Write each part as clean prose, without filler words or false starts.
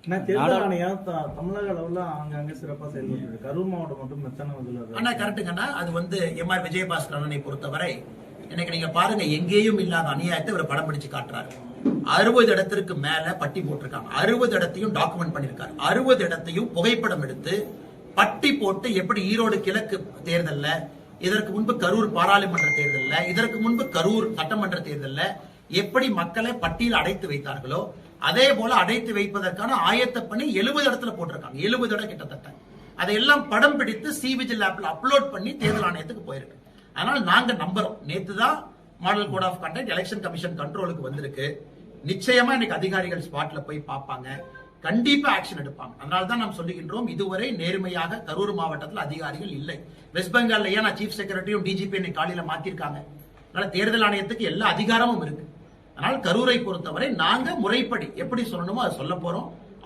தேர்தல் ஆணையம் தமிழக அளவுல அங்கங்க சிறப்பா செயல்பட்டு கரூர் மாவட்டம் மட்டும் மெத்தன கரெக்டுங்கண்ணா. அது எம்ஆர் விஜயபாஸ்கர் அண்ணனை பொறுத்தவரை இன்னைக்கு நீங்க பாருங்க, எங்கேயும் இல்லாத அநியாயத்தை ஒரு படம் பிடிச்சு காட்டுறாரு. 60 இடத்திற்கு மேல பட்டி போட்டிருக்காங்க. 60 இடத்தையும் டாக்குமெண்ட் பண்ணிருக்காரு. 60 இடத்தையும் புகைப்படம் எடுத்து பட்டி போட்டு, எப்படி ஈரோடு கிழக்கு தேர்தல்ல, இதற்கு முன்பு கரூர் பாராளுமன்ற தேர்தல்ல, இதற்கு முன்பு கரூர் சட்டமன்ற தேர்தல்ல எப்படி மக்களை பட்டியல் அடைத்து வைத்தார்களோ அதே போல அடைத்து வைப்பதற்கான ஆயத்த பணி 70 இடத்துல போட்டிருக்காங்க. 70 இடம் கிட்டத்தட்ட. அதையெல்லாம் படம் பிடித்து சிவிஜில் ஆப்ல அப்லோட் பண்ணி தேர்தல் ஆணையத்துக்கு போயிருக்கு. அதனால நாங்க நம்புறோம். நேத்து தான் model code of conduct election commission கண்ட்ரோலுக்கு வந்திருக்கு. நிச்சயமா இன்னைக்கு அதிகாரிகள் ஸ்பாட்ல போய் பார்ப்பாங்க, கண்டிப்பா ஆக்ஷன் எடுப்பாங்க. அதனால தான் நாம் சொல்லுகின்றோம், இதுவரை நேர்மையாக கரூர் மாவட்டத்தில் அதிகாரிகள் இல்லை. வெஸ்ட் பெங்கால்ல ஏன் சீஃப் செக்ரட்டரியும் டிஜிபி இன்னைக்கு காலையில மாத்திருக்காங்க. அதனால தேர்தல் ஆணையத்துக்கு எல்லா அதிகாரமும் இருக்கு. அதனால் கரூரை பொறுத்தவரை நாங்க முறைப்படி எப்படி சொல்லணுமோ அதை சொல்ல போறோம்,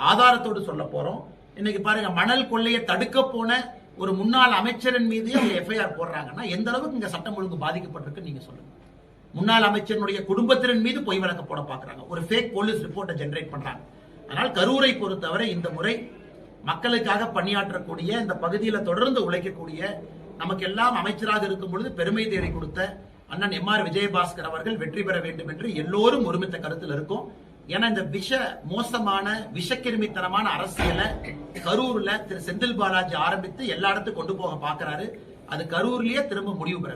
ஆதாரத்தோடு சொல்ல போறோம். இன்னைக்கு பாருங்க, மணல் கொள்ளையை தடுக்க போன ஒரு முன்னாள் அமைச்சரின் மீது அவங்க எஃப்ஐஆர் போடுறாங்கன்னா எந்த அளவுக்கு இங்க சட்டம் ஒழுங்கு பாதிக்கப்பட்டிருக்கு நீங்க சொல்லுங்க. முன்னாள் அமைச்சருடைய குடும்பத்தினர் மீது பொய் வழக்கு போட பாக்குறாங்க, ஒரு ஃபேக் போலீஸ் ரிப்போர்ட்டை ஜெனரேட் பண்றாங்க. அதனால் கரூரை பொறுத்தவரை இந்த முறை மக்களுக்காக பணியாற்றக்கூடிய, இந்த பகுதியில் தொடர்ந்து உழைக்கக்கூடிய, நமக்கு எல்லாம் அமைச்சராக இருக்கும் பொழுது பெருமை தேடி கொடுத்த அண்ணன் எம்ஆர் விஜயபாஸ்கர் அவர்கள் வெற்றி பெற வேண்டும் என்று எல்லோரும் ஒருமித்த கருத்தில் இருக்கும். ஏன்னா இந்த மோசமான விஷக்கிருமித்தனமான அரசியலை கரூர்ல திரு செந்தில் பாலாஜி ஆரம்பித்து எல்லா இடத்துக்கும் கொண்டு போக பாக்குறாரு. அது கரூர்லயே திரும்ப முடிவு பெற